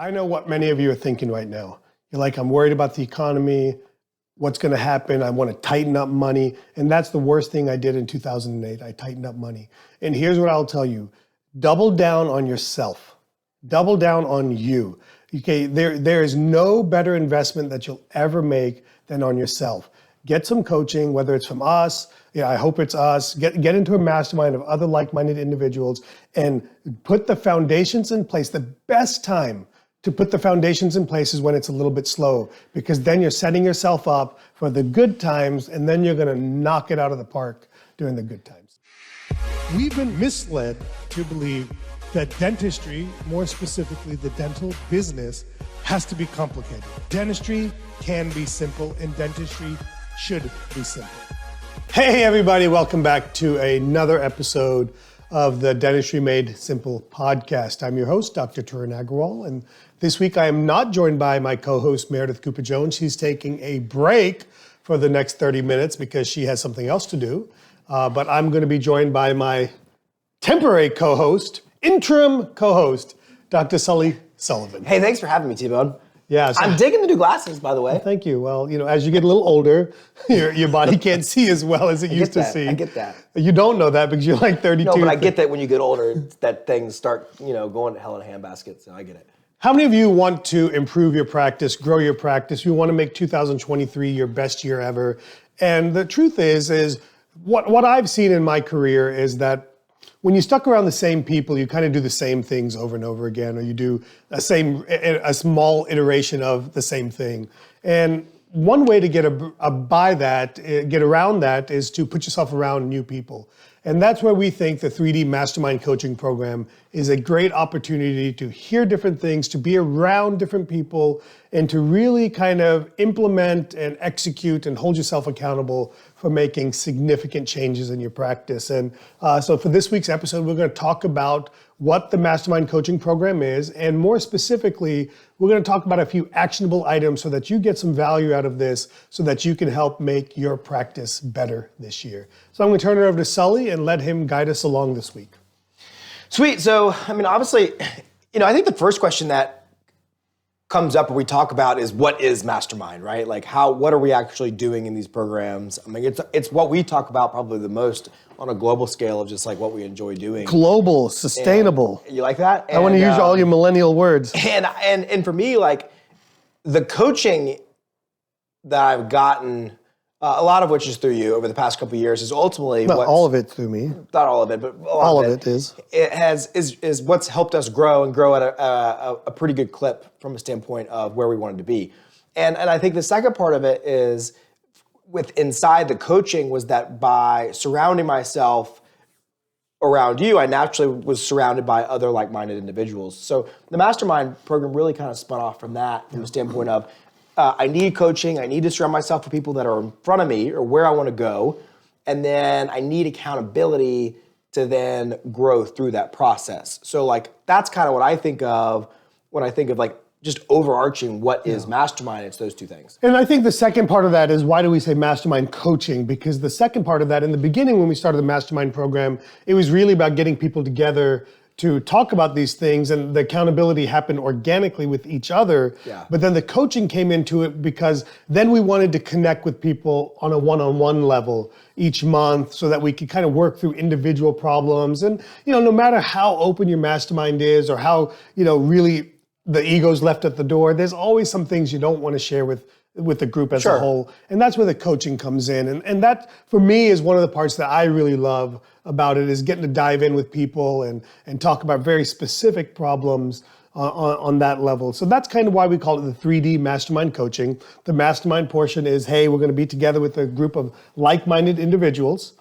I know what many of you are thinking right now. You're like, I'm worried about the economy, what's going to happen. I want to tighten up money. And that's the worst thing I did in 2008. I tightened up money. And here's what I'll tell you. Double down on yourself. Double down on you. Okay, there is no better investment that you'll ever make than on yourself. Get some coaching, whether it's from us, I hope it's us. Get into a mastermind of other like-minded individuals and put the foundations in place. The best time to put the foundations in place is when it's a little bit slow, because then you're setting yourself up for the good times, and then you're gonna knock it out of the park during the good times. We've been misled to believe that dentistry, more specifically the dental business, has to be complicated. Dentistry can be simple, and dentistry should be simple. Hey everybody, welcome back to another episode of the Dentistry Made Simple podcast. I'm your host, Dr. Tarun Agrawal, and this week I am not joined by my co-host Meredith Cooper-Jones. She's taking a break for the next 30 minutes because she has something else to do. But I'm going to be joined by my temporary co-host, interim co-host, Dr. Sully Sullivan. Hey, thanks for having me, T-Bone. Yeah, I'm digging the new glasses, by the way. Well, thank you. Well, as you get a little older, your body can't see as well as it used to see. I get that. You don't know that because you're like 32. No, but I get that when you get older, that things start, going to hell in a handbasket, so I get it. How many of you want to improve your practice, grow your practice? You want to make 2023 your best year ever? And the truth is what I've seen in my career is that when you stuck around the same people, you kind of do the same things over and over again, or you do a small iteration of the same thing. And one way to get around that is to put yourself around new people. And that's where we think the 3D Mastermind Coaching Program is a great opportunity to hear different things, to be around different people, and to really kind of implement and execute and hold yourself accountable for making significant changes in your practice. And so for this week's episode, we're going to talk about what the Mastermind Coaching Program is, and more specifically, we're going to talk about a few actionable items so that you get some value out of this so that you can help make your practice better this year. So I'm going to turn it over to Sully and let him guide us along this week. Sweet. So, obviously, I think the first question that comes up when we talk about is what is Mastermind, right? Like what are we actually doing in these programs? It's what we talk about probably the most on a global scale of just like what we enjoy doing. Global, sustainable. And you like that? I want to use all your millennial words. And for me, like the coaching that I've gotten, a lot of which is through you over the past couple of years, is ultimately not all of it through me. Not all of it, but all of it is. It is what's helped us grow at a pretty good clip from a standpoint of where we wanted to be. And I think the second part of it is with inside the coaching was that by surrounding myself around you, I naturally was surrounded by other like-minded individuals. So the Mastermind program really kind of spun off from that from the standpoint of I need coaching. I need to surround myself with people that are in front of me or where I want to go. And then I need accountability to then grow through that process. So like, that's kind of what I think of when I think of like just overarching what is Mastermind. It's those two things. And I think the second part of that is why do we say Mastermind Coaching? Because the second part of that, in the beginning when we started the Mastermind program, it was really about getting people together to talk about these things, and the accountability happened organically with each other. Yeah. But then the coaching came into it because then we wanted to connect with people on a one-on-one level each month so that we could kind of work through individual problems. And, no matter how open your mastermind is or how, really the ego's left at the door, there's always some things you don't want to share with the group as a whole. And that's where the coaching comes in. And that, for me, is one of the parts that I really love about it, is getting to dive in with people and talk about very specific problems on that level. So that's kind of why we call it the 3D Mastermind Coaching. The mastermind portion is, hey, we're going to be together with a group of like-minded individuals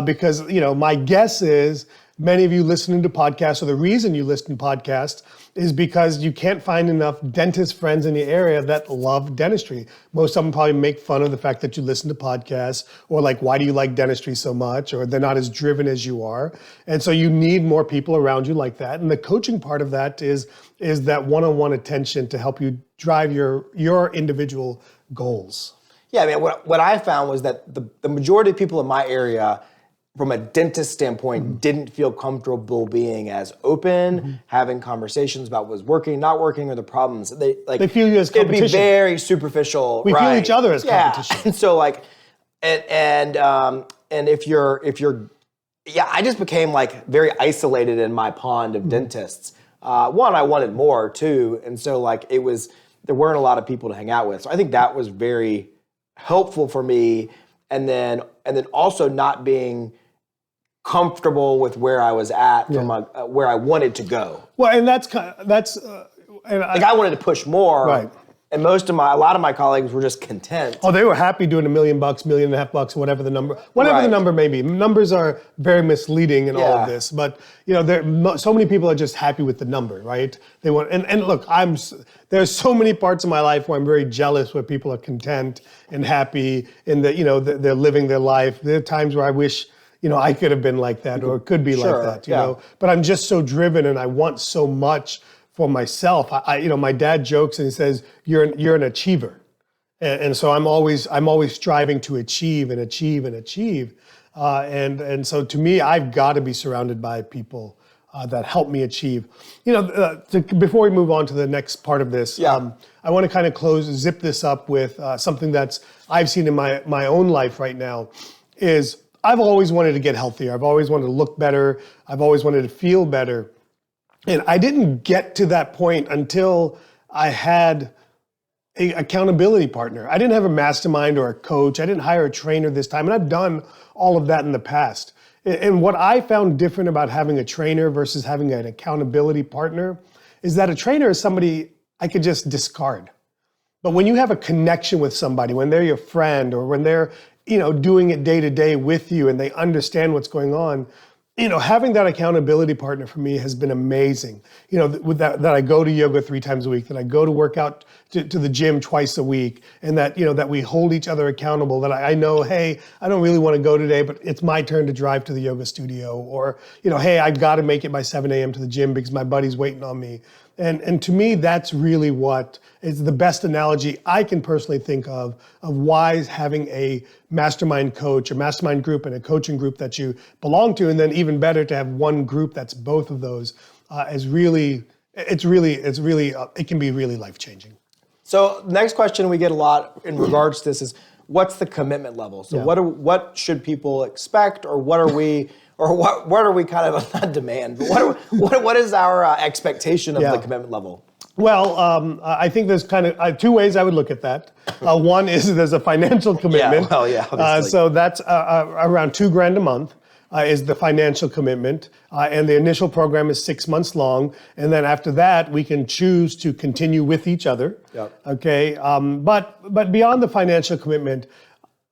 because, my guess is many of you listening to podcasts, or the reason you listen to podcasts is because you can't find enough dentist friends in the area that love dentistry. Most of them probably make fun of the fact that you listen to podcasts, or like, why do you like dentistry so much? Or they're not as driven as you are. And so you need more people around you like that. And the coaching part of that is that one-on-one attention to help you drive your individual goals. Yeah, what I found was that the majority of people in my area from a dentist standpoint, didn't feel comfortable being as open, having conversations about what's working, not working, or the problems. They feel you as competition. It'd be very superficial. We feel each other as competition. And so like, and if you're, I just became like very isolated in my pond of dentists. One, I wanted more. Two, and so like there weren't a lot of people to hang out with. So I think that was very helpful for me. And then also not being comfortable with where I was at from where I wanted to go. Well, and I wanted to push more. Right. And a lot of my colleagues were just content. Oh, they were happy doing $1 million, $1.5 million, whatever the number may be. Numbers are very misleading in all of this, but so many people are just happy with the number, right? They want, and look, there's so many parts of my life where I'm very jealous where people are content and happy and that they're living their life. There are times where I wish I could have been like that or could be like that, you know. But I'm just so driven and I want so much for myself. My dad jokes and he says, "You're an achiever," and so I'm always striving to achieve and achieve and achieve. And so to me, I've got to be surrounded by people that help me achieve. Before we move on to the next part of this, I want to kind of zip this up with something that's I've seen in my own life right now. Is I've always wanted to get healthier. I've always wanted to look better. I've always wanted to feel better. And I didn't get to that point until I had an accountability partner. I didn't have a mastermind or a coach. I didn't hire a trainer this time. And I've done all of that in the past. And what I found different about having a trainer versus having an accountability partner is that a trainer is somebody I could just discard. But when you have a connection with somebody, when they're your friend or when they're doing it day to day with you and they understand what's going on, having that accountability partner for me has been amazing. With that I go to yoga 3 times a week, that I go to work out to the gym twice a week, and that that we hold each other accountable. That I know, hey, I don't really want to go today, but it's my turn to drive to the yoga studio, or hey, I've got to make it by 7 a.m. to the gym because my buddy's waiting on me. And to me, that's really what is the best analogy I can personally think of why having a mastermind coach, a mastermind group, and a coaching group that you belong to, and then even better to have one group that's both of those, it can be really life-changing. So next question we get a lot in regards to this is, what's the commitment level? So what should people expect, or what are we... Or what are we kind of not demand? But what is our expectation of the commitment level? Well, I think there's kind of 2 ways I would look at that. One is there's a financial commitment. So that's around $2,000 a month is the financial commitment, and the initial program is 6 months long, and then after that we can choose to continue with each other. Okay, but beyond the financial commitment.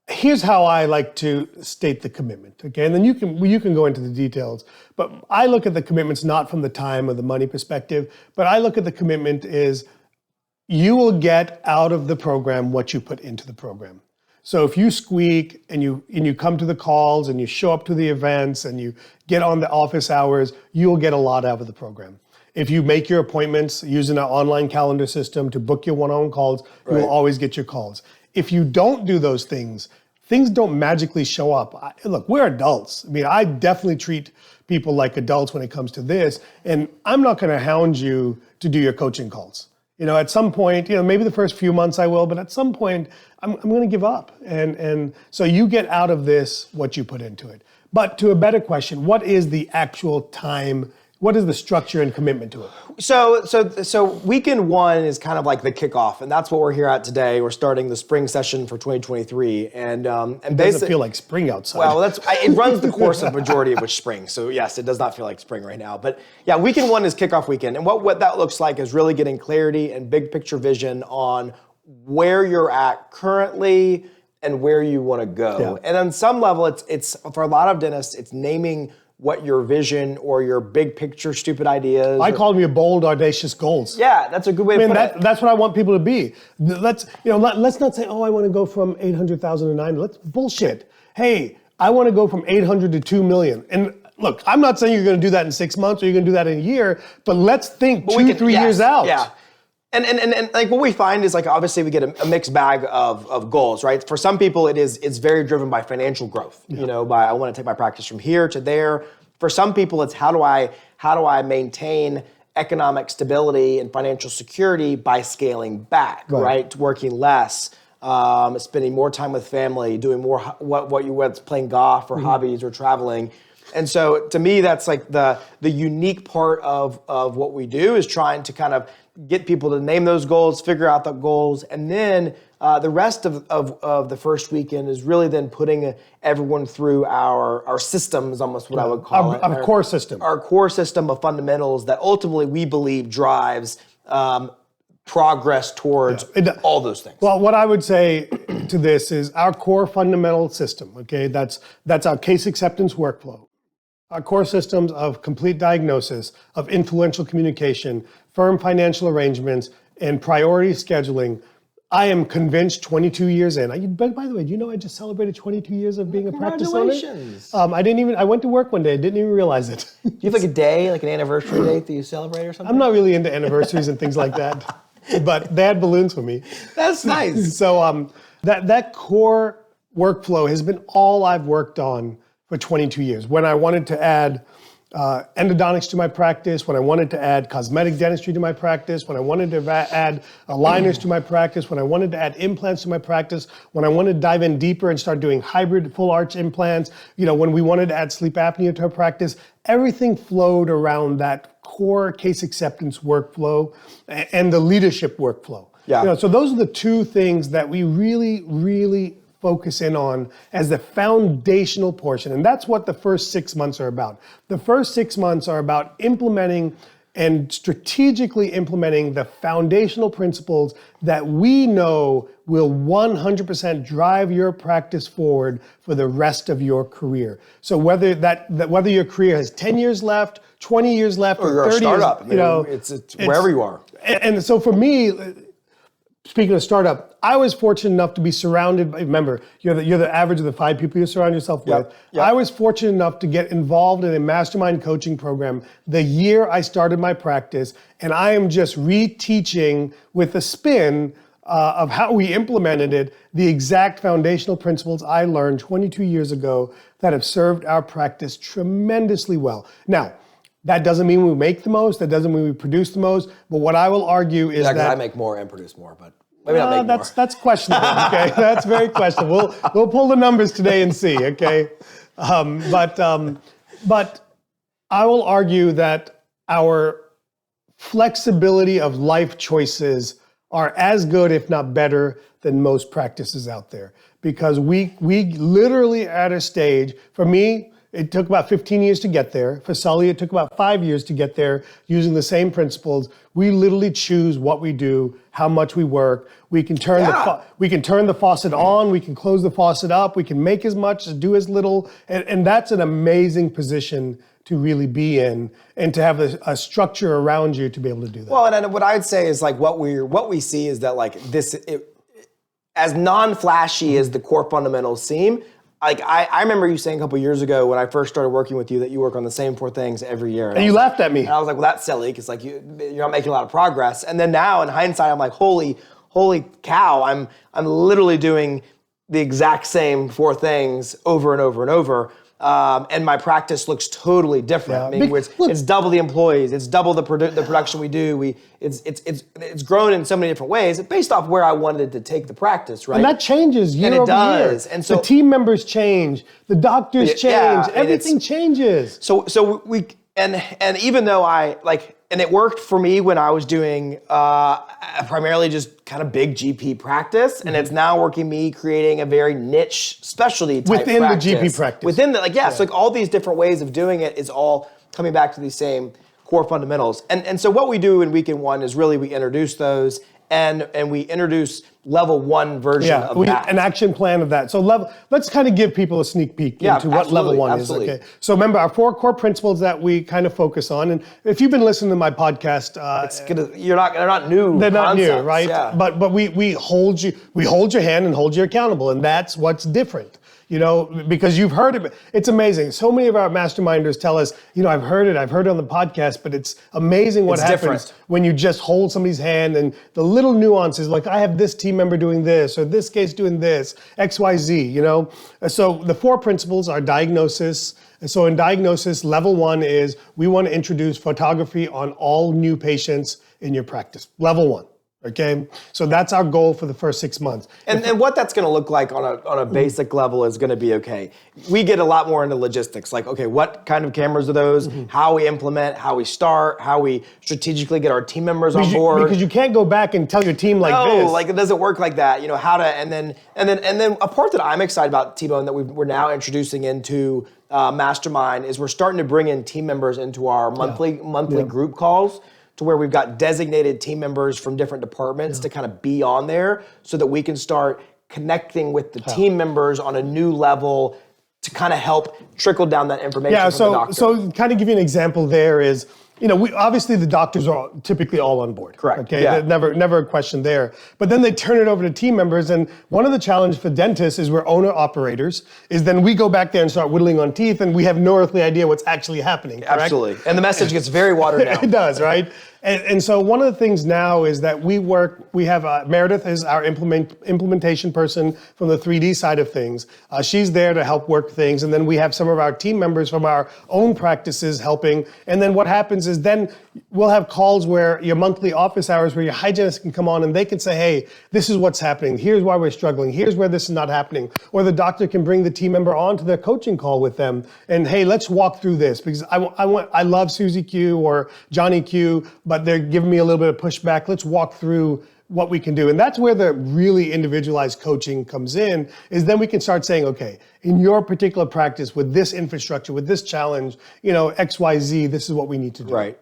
Here's how I like to state the commitment, okay? And then you can go into the details. But I look at the commitments not from the time or the money perspective, but I look at the commitment is you will get out of the program what you put into the program. So if you squeak and you come to the calls and you show up to the events and you get on the office hours, you will get a lot out of the program. If you make your appointments using an online calendar system to book your one-on-one calls, you will always get your calls. If you don't do those things don't magically show up. Look, we're adults. I mean, I definitely treat people like adults when it comes to this, and I'm not going to hound you to do your coaching calls. At some point, maybe the first few months I will, but at some point, I'm going to give up. And so you get out of this what you put into it. But to a better question, what is the actual time? What is the structure and commitment to it? So weekend 1 is kind of like the kickoff, and that's what we're here at today. We're starting the spring session for 2023, and it doesn't feel like spring outside. Well, it runs the course of majority of which spring. So yes, it does not feel like spring right now. But yeah, weekend 1 is kickoff weekend, and what that looks like is really getting clarity and big picture vision on where you're at currently and where you want to go. And on some level, it's for a lot of dentists, it's naming what your vision or your big picture stupid ideas. I call them your bold, audacious goals. Yeah, that's a good way to put it. That's what I want people to be. Let's not say, I want to go from 800,000 to 9. Let's bullshit. Hey, I want to go from 800 to 2 million. And look, I'm not saying you're going to do that in 6 months or you're going to do that in a year, but let's think 2-3 years out. Yeah. And like what we find is like obviously we get a mixed bag of goals, right? For some people it's very driven by financial growth. You know, by I want to take my practice from here to there. For some people it's how do I maintain economic stability and financial security by scaling back, right? Working less, spending more time with family, doing more what's playing golf or hobbies or traveling. And so to me, that's like the unique part of what we do is trying to kind of get people to name those goals, figure out the goals, and then the rest of the first weekend is really then putting everyone through our systems, almost what I would call it. Our core system. Our core system of fundamentals that ultimately we believe drives progress towards all those things. Well, what I would say to this is our core fundamental system, okay? That's our case acceptance workflow. Our core systems of complete diagnosis, of influential communication, firm financial arrangements, and priority scheduling. I am convinced 22 years in. By the way, do you know I just celebrated 22 years of being a practice owner? Congratulations. I went to work one day, I didn't even realize it. Do you have like a day, like an anniversary date that you celebrate or something? I'm not really into anniversaries and things like that, but they had balloons for me. That's nice. So that core workflow has been all I've worked on for 22 years. When I wanted to add endodontics to my practice, when I wanted to add cosmetic dentistry to my practice, when I wanted to add aligners to my practice, when I wanted to add implants to my practice, when I wanted to dive in deeper and start doing hybrid full arch implants, when we wanted to add sleep apnea to our practice, everything flowed around that core case acceptance workflow and the leadership workflow. Yeah. So those are the two things that we really, really focus in on as the foundational portion. And that's what the first 6 months are about. The first 6 months are about implementing and strategically implementing the foundational principles that we know will 100% drive your practice forward for the rest of your career. So whether your career has 10 years left, 20 years left, or you're 30 a startup, years, it's wherever you are. And so for me, speaking of startup, I was fortunate enough to be surrounded by, remember, you're the average of the 5 people you surround yourself with. Yep. I was fortunate enough to get involved in a mastermind coaching program the year I started my practice, and I am just reteaching with a spin of how we implemented it, the exact foundational principles I learned 22 years ago that have served our practice tremendously well. Now, that doesn't mean we make the most, that doesn't mean we produce the most, but what I will argue is that... I make more and produce more, but maybe not make more. That's questionable, okay? That's very questionable. We'll pull the numbers today and see, okay? But I will argue that our flexibility of life choices are as good, if not better, than most practices out there. Because we literally at a stage, for me, it took about 15 years to get there. For Sully, it took about 5 years to get there using the same principles. We literally choose what we do, how much we work. We can turn the faucet on, we can close the faucet up, we can make as much, do as little. And that's an amazing position to really be in and to have a structure around you to be able to do that. Well, and what I'd say is like what we see is that like as non-flashy as the core fundamentals seem, like I remember you saying a couple years ago when I first started working with you that you work on the same 4 things every year. And you laughed at me. And I was like, well, that's silly because like you're not making a lot of progress. And then now in hindsight, I'm like, holy cow, I'm literally doing the exact same 4 things over and over and over. And my practice looks totally different. I mean, it's double the employees, it's double the production we do. It's grown in so many different ways based off where I wanted to take the practice, right? And that changes year over year. And so the team members change, the doctors change, everything changes. So we and even though and it worked for me when I was doing primarily just kind of big GP practice, and it's now working me creating a very niche specialty type within practice. The GP practice. Within the, so like all these different ways of doing it is all coming back to these same core fundamentals. And so what we do in weekend 1 is really we introduce those and we introduce level 1 version of that. An action plan of that. So let's kind of give people a sneak peek into what level 1 is. Okay. So remember our 4 core principles that we kind of focus on. And if you've been listening to my podcast, they're not new. They're not concepts, new, right? Yeah. But we hold your hand and hold you accountable, and that's what's different. because you've heard it. It's amazing. So many of our masterminders tell us, I've heard it on the podcast, but it's amazing what happens different when you just hold somebody's hand and the little nuances, like I have this team member doing this, or this case doing this, X, Y, Z, So the 4 principles are diagnosis. And so in diagnosis, level 1 is we want to introduce photography on all new patients in your practice. Level 1. Okay, so that's our goal for the first 6 months. And what that's going to look like on a basic level is going to be, okay, we get a lot more into logistics, like, okay, what kind of cameras are those, how we implement, how we start, how we strategically get our team members on board. Because you can't go back and tell your team like this. No, like it doesn't work like that. How to, and then a part that I'm excited about, T-Bone, that we're now introducing into Mastermind is we're starting to bring in team members into our monthly group calls, to where we've got designated team members from different departments to kind of be on there so that we can start connecting with the team members on a new level to kind of help trickle down that information from the doctor. So kind of give you an example there is, we obviously the doctors are typically all on board. Correct. Okay. Yeah. Never a question there. But then they turn it over to team members, and one of the challenges for dentists is we're owner operators. Is then we go back there and start whittling on teeth, and we have no earthly idea what's actually happening. Correct? Absolutely. And the message gets very watered down. It does, right? And so one of the things now is that we have Meredith is our implementation person from the 3D side of things. She's there to help work things. And then we have some of our team members from our own practices helping. And then what happens is then we'll have calls where your monthly office hours where your hygienist can come on and they can say, hey, this is what's happening. Here's why we're struggling. Here's where this is not happening. Or the doctor can bring the team member on to their coaching call with them. And hey, let's walk through this because I love Susie Q or Johnny Q, but they're giving me a little bit of pushback. Let's walk through what we can do. And that's where the really individualized coaching comes in, is then we can start saying, okay, in your particular practice with this infrastructure, with this challenge, X, Y, Z, this is what we need to do. Right.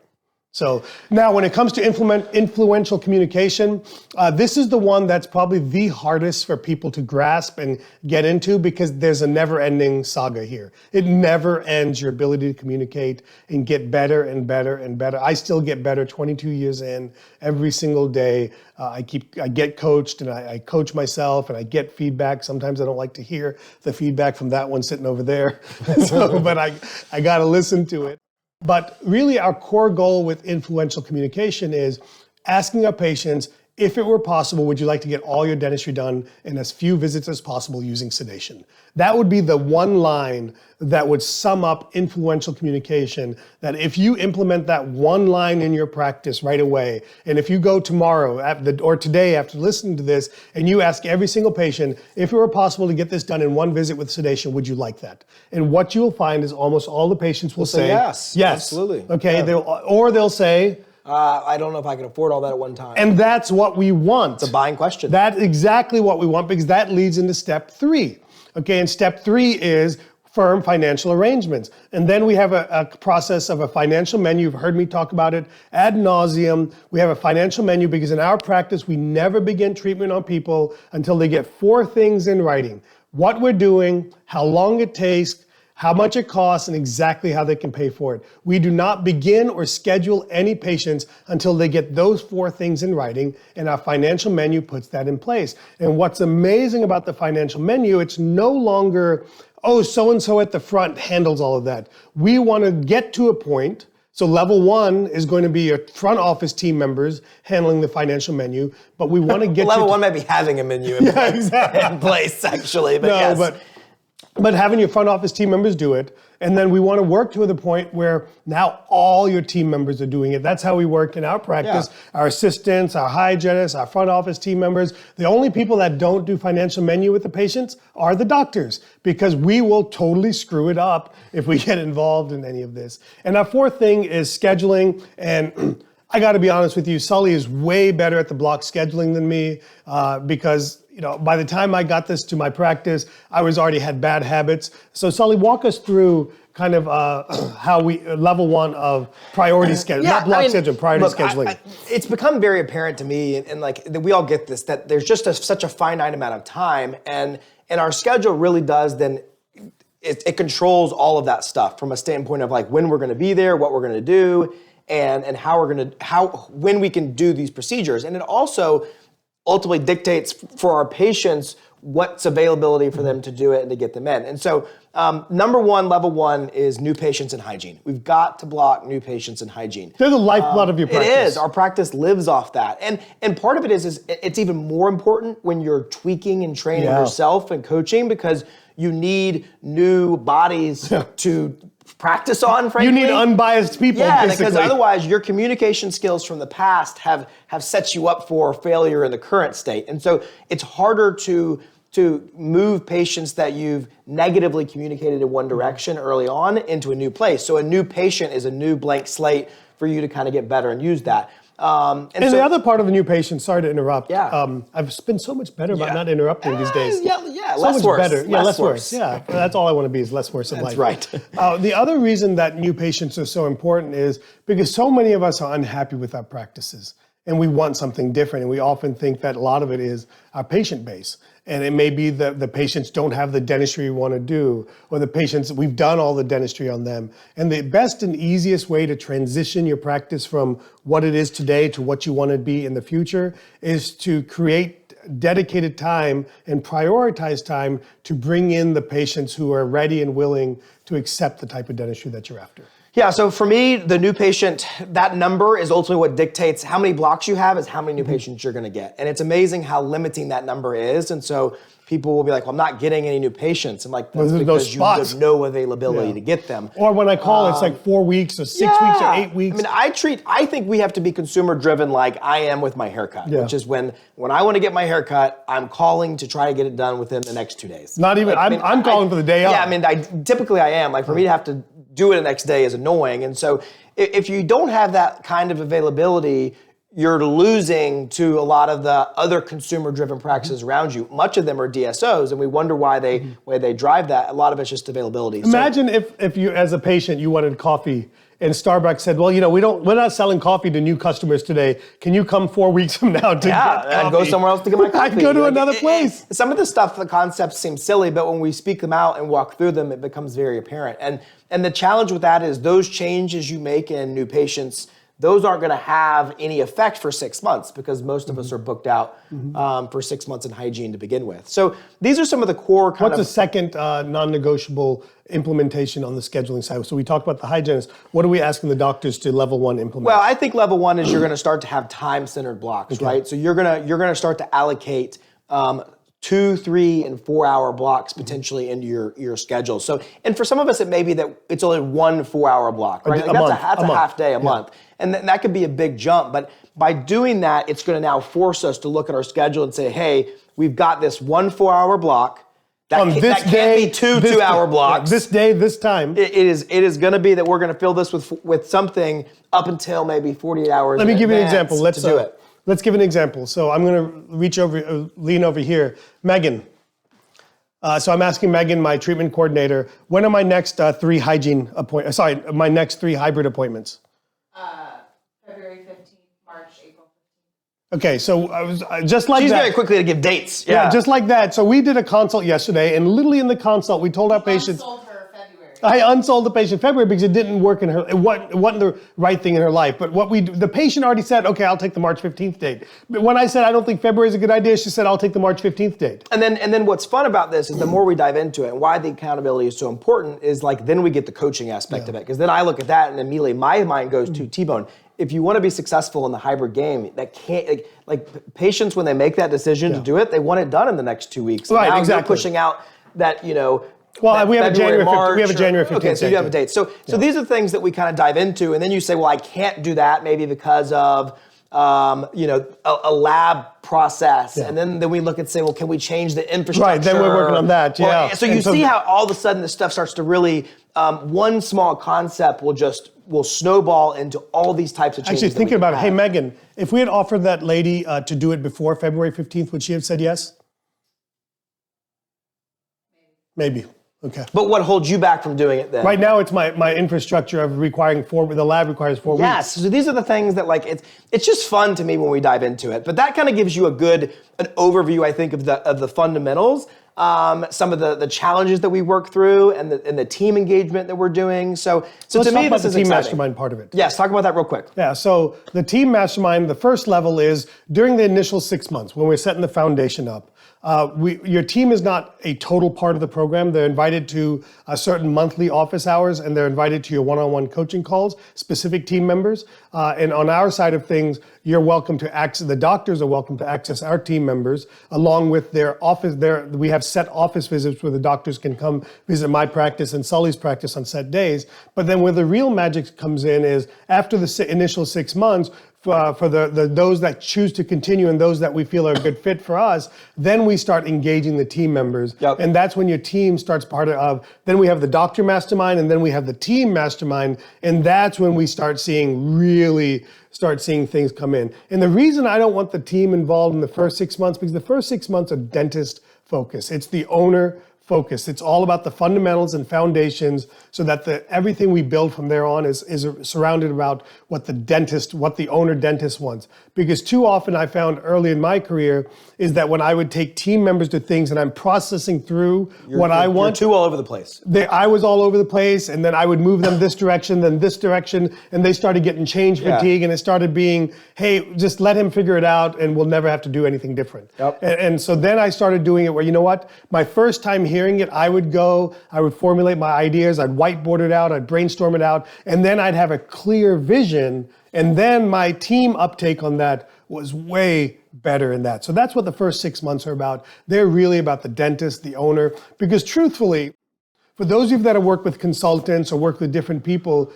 So now when it comes to influential communication, this is the one that's probably the hardest for people to grasp and get into because there's a never-ending saga here. It never ends, your ability to communicate and get better and better and better. I still get better 22 years in every single day. I get coached and I coach myself and I get feedback. Sometimes I don't like to hear the feedback from that one sitting over there, but I got to listen to it. But really our core goal with influential communication is asking our patients, if it were possible, would you like to get all your dentistry done in as few visits as possible using sedation? That would be the one line that would sum up influential communication, that if you implement that one line in your practice right away, and if you go tomorrow or today after listening to this, and you ask every single patient, if it were possible to get this done in one visit with sedation, would you like that? And what you'll find is almost all the patients will say yes. Yes. Absolutely. Okay, Yeah. They'll say, I don't know if I can afford all that at one time. and that's what we want. It's a buying question. That's exactly what we want because that leads into step 3. Okay, and step 3 is firm financial arrangements. And then we have a process of a financial menu. You've heard me talk about it ad nauseum. We have a financial menu because in our practice, we never begin treatment on people until they get 4 things in writing. What we're doing, how long it takes, how much it costs, and exactly how they can pay for it. We do not begin or schedule any patients until they get those 4 things in writing, and our financial menu puts that in place. And what's amazing about the financial menu, it's no longer, oh, so-and-so at the front handles all of that. We want to get to a point, so level 1 is going to be your front office team members handling the financial menu, but we want to get level 1 might be having a menu in place, actually, but yes. But having your front office team members do it, and then we want to work to the point where now all your team members are doing it. That's how we work in our practice. Yeah. Our assistants, our hygienists, our front office team members. The only people that don't do financial menu with the patients are the doctors, because we will totally screw it up if we get involved in any of this. And our 4th thing is scheduling. And I got to be honest with you, Sully is way better at the block scheduling than me because by the time I got this to my practice, I already had bad habits. So Sully, walk us through kind of how we, level 1 of priority scheduling, not block scheduling, priority scheduling. It's become very apparent to me, and like we all get this, that there's just such a finite amount of time, and our schedule really does then, it controls all of that stuff from a standpoint of like when we're gonna be there, what we're gonna do, and when we can do these procedures. And it also ultimately dictates for our patients what's availability for them to do it and to get them in. And so level one is new patients and hygiene. We've got to block new patients and hygiene. They're the lifeblood of your practice. It is. Our practice lives off that. And part of it is it's even more important when you're tweaking and training yourself and coaching, because you need new bodies to practice on, frankly. You need unbiased people, basically. Because otherwise your communication skills from the past have set you up for failure in the current state. And so it's harder to move patients that you've negatively communicated in one direction early on into a new place. So a new patient is a new blank slate for you to kind of get better and use that. And so, the other part of a new patient, sorry to interrupt. Yeah. I've been so much better about not interrupting these days. Yeah, so less much worse. better. Yeah, less worse. Yeah, that's all I want to be, is less worse in life. That's right. The other reason that new patients are so important is because so many of us are unhappy with our practices, and we want something different. And we often think that a lot of it is our patient base. And it may be that the patients don't have the dentistry we want to do, or the patients, we've done all the dentistry on them. And the best and easiest way to transition your practice from what it is today to what you want to be in the future is to create dedicated time and prioritize time to bring in the patients who are ready and willing to accept the type of dentistry that you're after. Yeah, so for me, the new patient, that number is ultimately what dictates how many blocks you have, is how many new patients you're gonna get. And it's amazing how limiting that number is. And so people will be like, well, I'm not getting any new patients. I'm like, that's because you have no availability to get them. Or when I call, it's like 4 weeks or 6 weeks or 8 weeks. I mean, I think we have to be consumer driven like I am with my haircut, which is when I want to get my haircut, I'm calling to try to get it done within the next 2 days. Not even, I'm calling for the day off. Yeah, I mean, typically I am. Like for me to have to do it the next day is annoying. And so if you don't have that kind of availability, you're losing to a lot of the other consumer-driven practices around you. Much of them are DSOs, and we wonder why they drive that. A lot of it's just availability. Imagine if you, as a patient, you wanted coffee, and Starbucks said, well, we're not selling coffee to new customers today. Can you come 4 weeks from now to get coffee? I'd go somewhere else to get my coffee. I'd go to another place. Some of the stuff, the concepts seem silly, but when we speak them out and walk through them, it becomes very apparent. And the challenge with that is those changes you make in new patients, those aren't going to have any effect for 6 months, because most of us are booked out for 6 months in hygiene to begin with. So these are some of the core What's the second non-negotiable implementation on the scheduling side? So we talked about the hygienist. What are we asking the doctors to level one implement? Well, I think level one is you're going to start to have time-centered blocks, right? So you're going to start to allocate 2, 3, and 4 hour blocks potentially into your schedule. So, and for some of us, it may be that it's only 1 4 hour block, right? That's a half day a month. And that could be a big jump. But by doing that, it's going to now force us to look at our schedule and say, hey, we've got this 1 4 hour block. That can't be 2 2 hour blocks. This day, this time. It is going to be that we're going to fill this with something up until maybe 48 hours. Let me give you an example. Let's do it. Let's give an example. So I'm going to lean over here. Megan. So I'm asking Megan, my treatment coordinator, when are my next 3 hygiene appointments? Sorry, my next 3 hybrid appointments? February 15th, March, April 15th. Okay, so I was just like She's that. very quickly to give dates. Yeah, just like that. So we did a consult yesterday, and literally in the consult, we told our patients. Unsold her February. I unsold the patient February because it didn't work in her. It wasn't the right thing in her life. But the patient already said, okay, I'll take the March 15th date. But when I said I don't think February is a good idea, she said I'll take the March 15th date. And then what's fun about this is the more we dive into it, and why the accountability is so important is like then we get the coaching aspect of it, because then I look at that and immediately my mind goes to T-Bone. If you want to be successful in the hybrid game, that can't like patients when they make that decision to do it, they want it done in the next 2 weeks. Right, now exactly. You're pushing out that Well, we have a January 15th. March, We have a January 15th. Okay, so you have a date. So these are things that we kind of dive into, and then you say, well, I can't do that maybe because of a lab process, and then we look and say, well, can we change the infrastructure? Right, then we're working on that. So you see how all of a sudden this stuff starts to really one small concept will snowball into all these types of changes. Actually, thinking about it, hey, Megan, if we had offered that lady to do it before February 15th, would she have said yes? Maybe. Okay. But what holds you back from doing it then? Right now, it's my infrastructure of requiring the lab requires 4 weeks. Yes, so these are the things that it's just fun to me when we dive into it. But that kind of gives you an overview, I think, of the fundamentals, some of the challenges that we work through, and the team engagement that we're doing. So let's to me, talk about this is the team exciting. mastermind part of it. Yes, talk about that real quick. Yeah, so the team mastermind, the first level is during the initial 6 months when we're setting the foundation up. Your team is not a total part of the program. They're invited to certain monthly office hours, and they're invited to your one-on-one coaching calls, specific team members. And on our side of things, you're welcome to access, the doctors are welcome to access our team members along with their office. We have set office visits where the doctors can come visit my practice and Sully's practice on set days. But then where the real magic comes in is after the initial 6 months, for those that choose to continue and those that we feel are a good fit for us, then we start engaging the team members. Yep. And that's when your team starts then we have the doctor mastermind and then we have the team mastermind. And that's when we start seeing things come in. And the reason I don't want the team involved in the first 6 months, because the first 6 months are dentist focus. It's the owner focus. It's all about the fundamentals and foundations so that everything we build from there on is surrounded about what the owner dentist wants. Because too often I found early in my career is that when I would take team members to things and I'm processing through what I want. You're too all over the place. I was all over the place, and then I would move them this direction, then this direction, and they started getting change fatigue, and it started being, hey, just let him figure it out, and we'll never have to do anything different. Yep. And so then I started doing it where, you know what, my first time hearing it, I would formulate my ideas, I'd whiteboard it out, I'd brainstorm it out, and then I'd have a clear vision, and then my team uptake on that was way better in that. So that's what the first 6 months are about. They're really about the dentist, the owner, because truthfully, for those of you that have worked with consultants or worked with different people,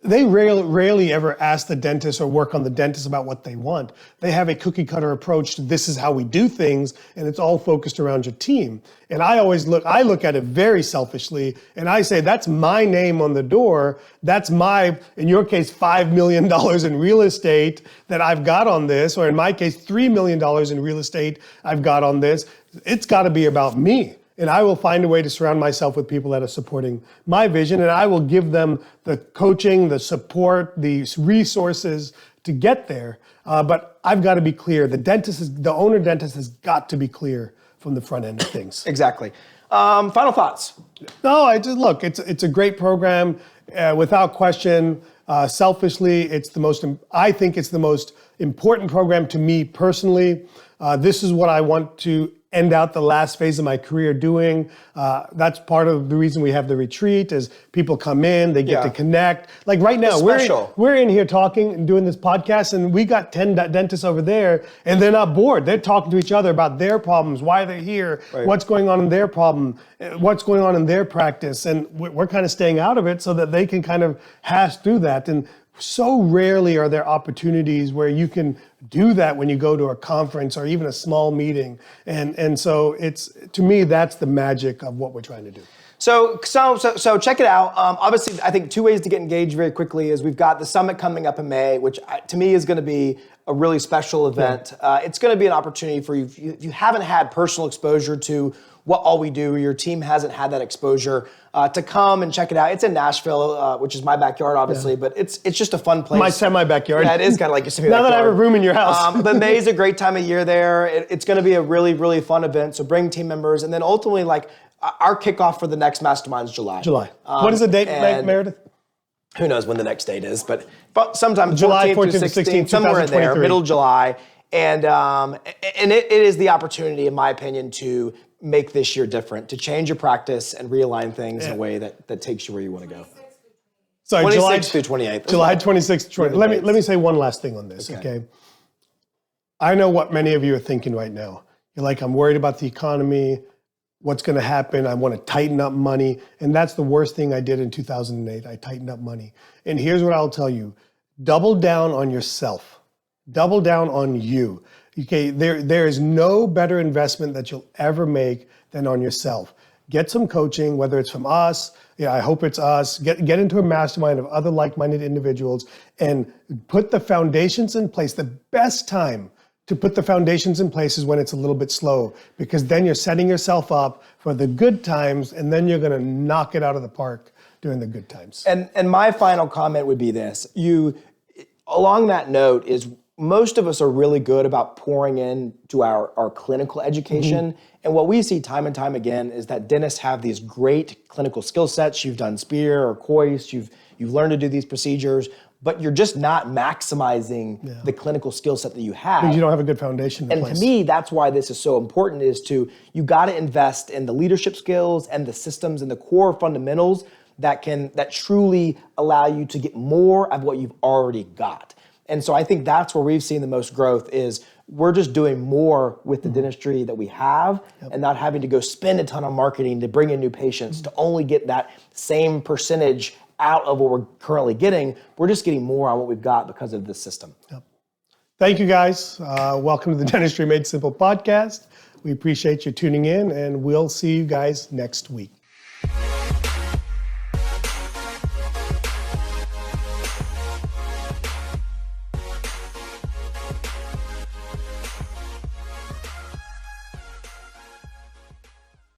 they rarely ever ask the dentist or work on the dentist about what they want. They have a cookie cutter approach to this is how we do things, and it's all focused around your team. And I look at it very selfishly, and I say, that's my name on the door. That's in your case, $5 million in real estate that I've got on this, or in my case, $3 million in real estate I've got on this. It's got to be about me. And I will find a way to surround myself with people that are supporting my vision, and I will give them the coaching, the support, the resources to get there. But I've got to be clear. The owner dentist has got to be clear from the front end of things. Exactly. Final thoughts? No, it's a great program, without question. Selfishly, I think it's the most important program to me personally. This is what I want to end out the last phase of my career doing. That's part of the reason we have the retreat is people come in, they get to connect. Like right now, we're in here talking and doing this podcast, and we got 10 dentists over there, and they're not bored. They're talking to each other about their problems, why they're here, what's going on in their problem, what's going on in their practice. And we're kind of staying out of it so that they can kind of hash through that. And so rarely are there opportunities where you can do that when you go to a conference or even a small meeting. And so to me, that's the magic of what we're trying to do. So check it out. Obviously, I think 2 ways to get engaged very quickly is we've got the summit coming up in May, which to me is going to be a really special event. It's going to be an opportunity for you if you haven't had personal exposure to what all we do, your team hasn't had that exposure, to come and check it out. It's in Nashville, which is my backyard, obviously, but it's just a fun place. My semi-backyard. Yeah, it is kind of like your semi-backyard. Now that I have a room in your house. But May is a great time of year there. It's going to be a really, really fun event. So bring team members, and then ultimately, our kickoff for the next mastermind is July. What is the date, Meredith? Who knows when the next date is, but sometime July 14th to 16th, somewhere in there, middle of July. And it is the opportunity, in my opinion, to make this year different, to change your practice and realign things in a way that takes you where you want to go. Sorry, 26th through 28th. July 26th to 28th. Let me say one last thing on this, okay? I know what many of you are thinking right now. You're like, I'm worried about the economy, what's going to happen. I want to tighten up money. And that's the worst thing I did in 2008. I tightened up money. And here's what I'll tell you. Double down on yourself. Double down on you. Okay, there is no better investment that you'll ever make than on yourself. Get some coaching, whether it's from us, I hope it's us, get into a mastermind of other like-minded individuals and put the foundations in place. The best time to put the foundations in place is when it's a little bit slow, because then you're setting yourself up for the good times, and then you're going to knock it out of the park during the good times. And my final comment would be this. Along that note is, most of us are really good about pouring into our clinical education. And what we see time and time again is that dentists have these great clinical skill sets. You've done Spear or Coist, you've learned to do these procedures, but you're just not maximizing the clinical skill set that you have. Because you don't have a good foundation in And place. to me, that's why this is so important, is you got to invest in the leadership skills and the systems and the core fundamentals that truly allow you to get more of what you've already got. And so I think that's where we've seen the most growth, is we're just doing more with the dentistry that we have and not having to go spend a ton on marketing to bring in new patients to only get that same percentage out of what we're currently getting. We're just getting more on what we've got because of this system. Yep. Thank you, guys. Welcome to the Dentistry Made Simple podcast. We appreciate you tuning in, and we'll see you guys next week.